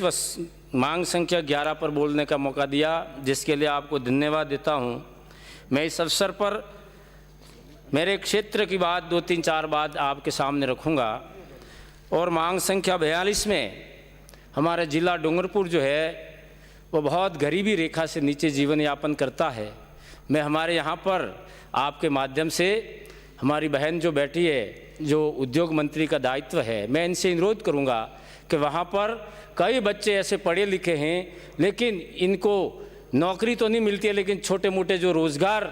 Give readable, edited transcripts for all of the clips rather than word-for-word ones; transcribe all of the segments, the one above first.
मांग संख्या 11 पर बोलने का मौका दिया, जिसके लिए आपको धन्यवाद देता हूं। मैं इस अवसर पर मेरे क्षेत्र की बात 2-3-4 बात आपके सामने रखूंगा। और मांग संख्या 42 में हमारा जिला डूंगरपुर जो है वो बहुत गरीबी रेखा से नीचे जीवन यापन करता है। मैं हमारे यहाँ पर आपके माध्यम से हमारी बहन जो बैठी है, जो उद्योग मंत्री का दायित्व है, मैं इनसे अनुरोध करूँगा कि वहाँ पर कई बच्चे ऐसे पढ़े लिखे हैं लेकिन इनको नौकरी तो नहीं मिलती है, लेकिन छोटे मोटे जो रोज़गार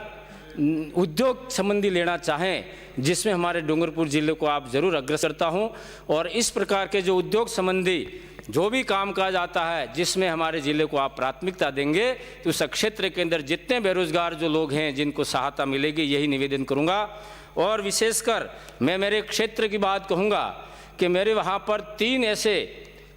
उद्योग संबंधी लेना चाहें, जिसमें हमारे डूंगरपुर ज़िले को आप ज़रूर अग्रसर करता हूँ। और इस प्रकार के जो उद्योग संबंधी जो भी काम काज आता है जिसमें हमारे ज़िले को आप प्राथमिकता देंगे तो उस क्षेत्र के अंदर जितने बेरोज़गार जो लोग हैं जिनको सहायता मिलेगी, यही निवेदन करूँगा। और विशेषकर मैं मेरे क्षेत्र की बात कहूँगा कि मेरे वहाँ पर 3 ऐसे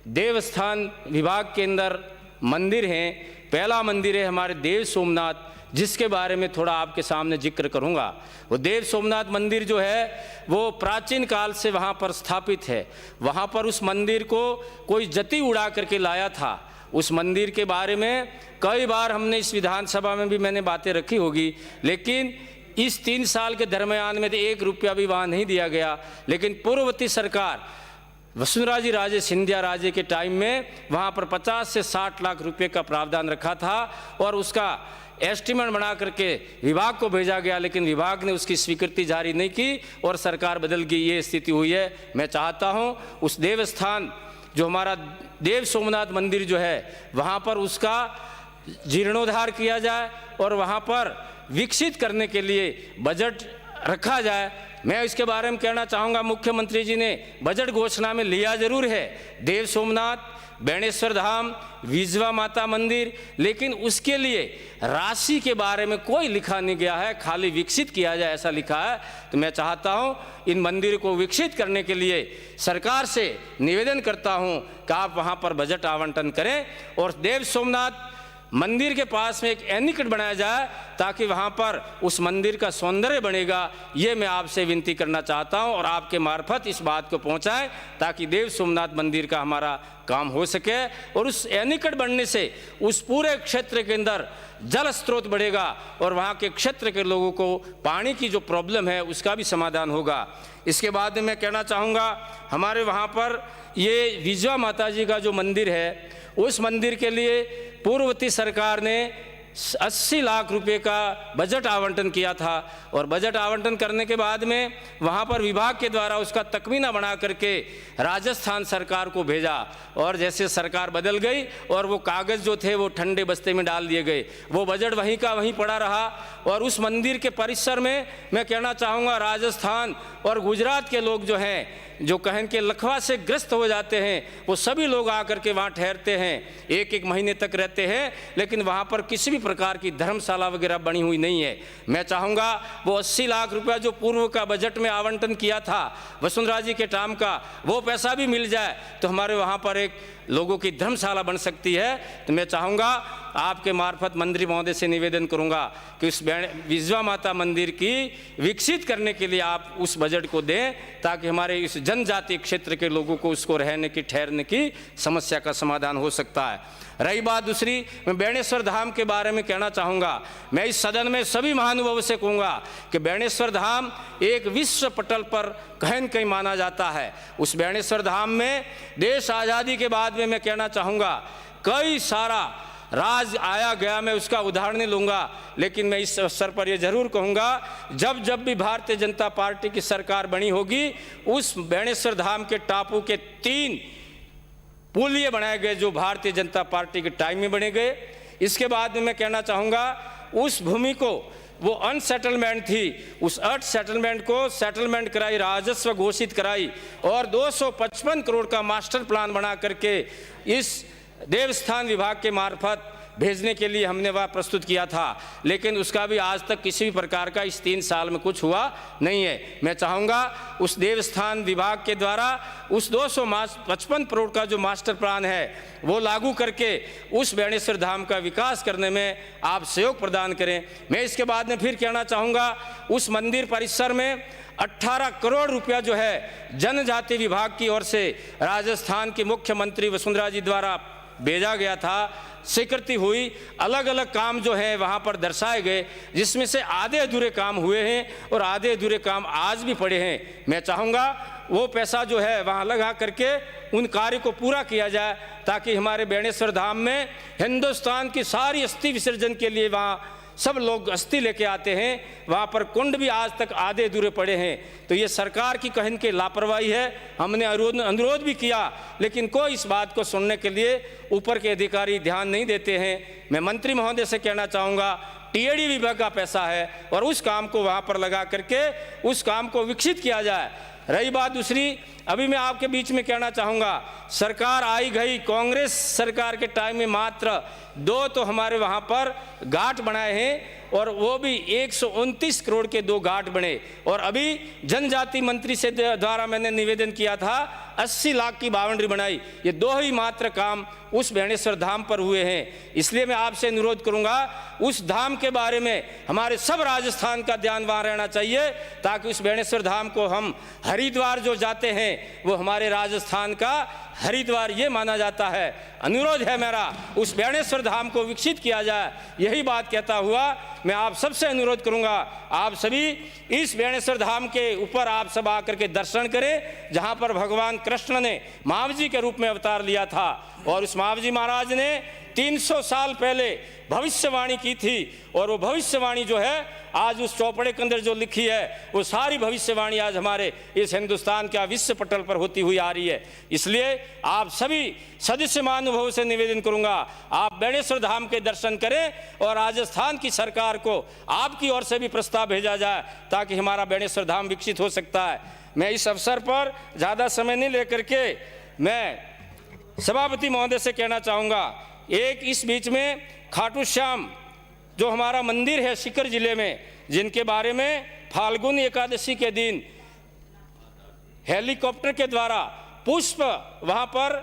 देवस्थान विभाग के अंदर मंदिर हैं। पहला मंदिर है हमारे देव सोमनाथ, जिसके बारे में थोड़ा आपके सामने जिक्र करूंगा। वो देव सोमनाथ मंदिर जो है वो प्राचीन काल से वहाँ पर स्थापित है। वहाँ पर उस मंदिर को कोई जति उड़ा करके लाया था। उस मंदिर के बारे में कई बार हमने इस विधानसभा में भी मैंने बातें रखी होगी, लेकिन इस 3 साल के दरमियान में तो 1 रुपया भी वहाँ नहीं दिया गया। लेकिन पूर्ववर्ती सरकार वसुंधरा जी राजे सिंधिया राजे के टाइम में वहाँ पर 50 से 60 लाख रुपए का प्रावधान रखा था और उसका एस्टीमेट बना करके विभाग को भेजा गया, लेकिन विभाग ने उसकी स्वीकृति जारी नहीं की और सरकार बदल गई, ये स्थिति हुई है। मैं चाहता हूँ उस देवस्थान जो हमारा देव सोमनाथ मंदिर जो है वहाँ पर उसका जीर्णोद्धार किया जाए और वहाँ पर विकसित करने के लिए बजट रखा जाए। मैं इसके बारे में कहना चाहूँगा, मुख्यमंत्री जी ने बजट घोषणा में लिया जरूर है देव सोमनाथ, बेणेश्वर धाम, विजवा माता मंदिर, लेकिन उसके लिए राशि के बारे में कोई लिखा नहीं गया है, खाली विकसित किया जाए ऐसा लिखा है। तो मैं चाहता हूं इन मंदिर को विकसित करने के लिए सरकार से निवेदन करता हूं कि आप वहां पर बजट आवंटन करें और देव सोमनाथ मंदिर के पास में एक एनीकट बनाया जाए ताकि वहाँ पर उस मंदिर का सौंदर्य बनेगा। ये मैं आपसे विनती करना चाहता हूँ और आपके मार्फत इस बात को पहुँचाएं ताकि देव सोमनाथ मंदिर का हमारा काम हो सके। और उस एनीकट बनने से उस पूरे क्षेत्र के अंदर जल स्रोत बढ़ेगा और वहाँ के क्षेत्र के लोगों को पानी की जो प्रॉब्लम है उसका भी समाधान होगा। इसके बाद में मैं कहना चाहूँगा, हमारे वहाँ पर ये विजवा माता जी का जो मंदिर है, उस मंदिर के लिए पूर्ववर्ती सरकार ने 80 लाख रुपए का बजट आवंटन किया था और बजट आवंटन करने के बाद में वहाँ पर विभाग के द्वारा उसका तकमीना बना करके राजस्थान सरकार को भेजा और जैसे सरकार बदल गई और वो कागज़ जो थे वो ठंडे बस्ते में डाल दिए गए, वो बजट वहीं का वहीं पड़ा रहा। और उस मंदिर के परिसर में मैं कहना चाहूँगा, राजस्थान और गुजरात के लोग जो हैं, जो कहन के लकवा से ग्रस्त हो जाते हैं, वो सभी लोग आकर के वहाँ ठहरते हैं, 1-1 महीने तक रहते हैं, लेकिन वहाँ पर किसी भी प्रकार की धर्मशाला वगैरह बनी हुई नहीं है। मैं चाहूँगा वो 80 लाख रुपया जो पूर्व का बजट में आवंटन किया था वसुंधरा जी के टाइम का, वो पैसा भी मिल जाए तो हमारे वहाँ पर एक लोगों की धर्मशाला बन सकती है। तो मैं चाहूँगा आपके मार्फत मंत्री महोदय से निवेदन करूँगा कि उस विजवा माता मंदिर की विकसित करने के लिए आप उस बजट को दें ताकि हमारे इस जनजातीय क्षेत्र के लोगों को उसको रहने की ठहरने की समस्या का समाधान हो सकता है। रही बात दूसरी, मैं बेणेश्वर धाम के बारे में कहना चाहूँगा। मैं इस सदन में सभी महानुभावों से कहूँगा कि बेणेश्वर धाम एक विश्व पटल पर कहीं कहीं माना जाता है। उस बेणेश्वर धाम में देश आज़ादी के बाद में मैं कहना चाहूँगा कई सारा राज आया गया, मैं उसका उदाहरण नहीं लूँगा, लेकिन मैं इस अवसर पर यह जरूर कहूँगा, जब जब भी भारतीय जनता पार्टी की सरकार बनी होगी, उस बेणेश्वर धाम के टापू के 3 पुलिये बनाए गए जो भारतीय जनता पार्टी के टाइम में बने गए। इसके बाद में मैं कहना चाहूँगा, उस भूमि को वो अनसेटलमेंट थी, उस अर्थ सेटलमेंट को सेटलमेंट कराई, राजस्व घोषित कराई और 255 करोड़ का मास्टर प्लान बना करके इस देवस्थान विभाग के मार्फत भेजने के लिए हमने वह प्रस्तुत किया था, लेकिन उसका भी आज तक किसी भी प्रकार का इस 3 साल में कुछ हुआ नहीं है। मैं चाहूँगा उस देवस्थान विभाग के द्वारा उस 255 करोड़ का जो मास्टर प्लान है वो लागू करके उस बेणेश्वर धाम का विकास करने में आप सहयोग प्रदान करें। मैं इसके बाद में फिर कहना चाहूँगा, उस मंदिर परिसर में 18 करोड़ रुपया जो है जनजाति विभाग की ओर से राजस्थान के मुख्यमंत्री वसुंधरा जी द्वारा भेजा गया था, स्वीकृति हुई, अलग अलग काम जो है वहाँ पर दर्शाए गए, जिसमें से आधे अधूरे काम हुए हैं और आधे अधूरे काम आज भी पड़े हैं। मैं चाहूँगा वो पैसा जो है वहाँ लगा करके उन कार्य को पूरा किया जाए, ताकि हमारे बेणेश्वर धाम में हिंदुस्तान की सारी अस्थि विसर्जन के लिए वहाँ सब लोग अस्थि लेके आते हैं, वहाँ पर कुंड भी आज तक आधे अधूरे पड़े हैं। तो ये सरकार की कहीं की लापरवाही है। हमने अनुरोध भी किया, लेकिन कोई इस बात को सुनने के लिए ऊपर के अधिकारी ध्यान नहीं देते हैं। मैं मंत्री महोदय से कहना चाहूँगा, टीएडी विभाग का पैसा है और उस काम को वहाँ पर लगा करके उस काम को विकसित किया जाए। रही बात दूसरी, अभी मैं आपके बीच में कहना चाहूँगा, सरकार आई गई, कांग्रेस सरकार के टाइम में मात्र 2 तो हमारे वहाँ पर घाट बनाए हैं, और वो भी 129 करोड़ के 2 घाट बने। और अभी जनजाति मंत्री से द्वारा मैंने निवेदन किया था 80 लाख की बाउंड्री बनाई। ये 2 ही मात्र काम उस बेणेश्वर धाम पर हुए हैं। इसलिए मैं आपसे अनुरोध करूंगा, उस धाम के बारे में हमारे सब राजस्थान का ध्यान वहाँ रहना चाहिए, ताकि उस बेणेश्वर धाम को हम हरिद्वार जो जाते हैं वो हमारे राजस्थान का हरिद्वार ये माना जाता है। अनुरोध है मेरा, उस बेणेश्वर धाम को विकसित किया जाए। यही बात कहता हुआ मैं आप सबसे अनुरोध करूंगा, आप सभी इस बेणेश्वर धाम के ऊपर आप सब आकर के दर्शन करें, जहां पर भगवान कृष्ण ने महावजी के रूप में अवतार लिया था, और उस महावजी महाराज ने 300 साल पहले भविष्यवाणी की थी, और वो भविष्यवाणी जो है आज उस चौपड़े के अंदर जो लिखी है, वो सारी भविष्यवाणी आज हमारे इस हिंदुस्तान के विश्व पटल पर होती हुई आ रही है। इसलिए आप सभी सदस्य महानुभावों से निवेदन करूंगा, आप बेणेश्वर धाम के दर्शन करें, और राजस्थान की सरकार को आपकी ओर से भी प्रस्ताव भेजा जाए, ताकि हमारा बेणेश्वर धाम विकसित हो सकता है। मैं इस अवसर पर ज़्यादा समय नहीं लेकर के मैं सभापति महोदय से कहना चाहूँगा, एक इस बीच में खाटू श्याम जो हमारा मंदिर है सीकर जिले में, जिनके बारे में फाल्गुन एकादशी के दिन हेलीकॉप्टर के द्वारा पुष्प वहाँ पर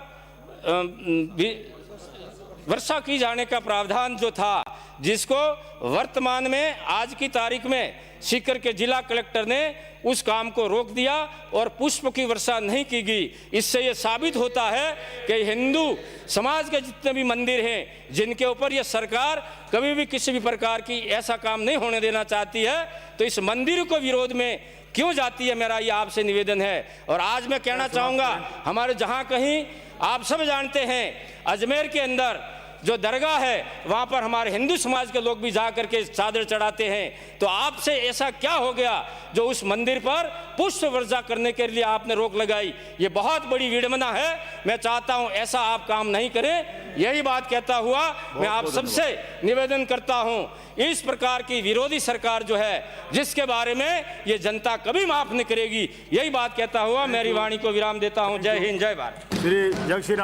वर्षा की जाने का प्रावधान जो था, जिसको वर्तमान में आज की तारीख में सीकर के जिला कलेक्टर ने उस काम को रोक दिया और पुष्प की वर्षा नहीं की गई। इससे ये साबित होता है कि हिंदू समाज के जितने भी मंदिर हैं, जिनके ऊपर ये सरकार कभी भी किसी भी प्रकार की ऐसा काम नहीं होने देना चाहती है, तो इस मंदिर को विरोध में क्यों जाती है, मेरा ये आपसे निवेदन है। और आज मैं कहना चाहूँगा, हमारे जहाँ कहीं आप सब जानते हैं अजमेर के अंदर जो दरगाह है, वहाँ पर हमारे हिंदू समाज के लोग भी जा करके चादर चढ़ाते हैं। तो आपसे ऐसा क्या हो गया जो उस मंदिर पर पुष्प वर्षा करने के लिए आपने रोक लगाई? ये बहुत बड़ी विडंबना है। मैं चाहता हूँ ऐसा आप काम नहीं करें। यही बात कहता हुआ मैं आप सबसे निवेदन करता हूँ, इस प्रकार की विरोधी सरकार जो है, जिसके बारे में ये जनता कभी माफ नहीं करेगी, यही बात कहता हुआ मेरी वाणी को विराम देता हूँ। जय हिंद, जय भारत।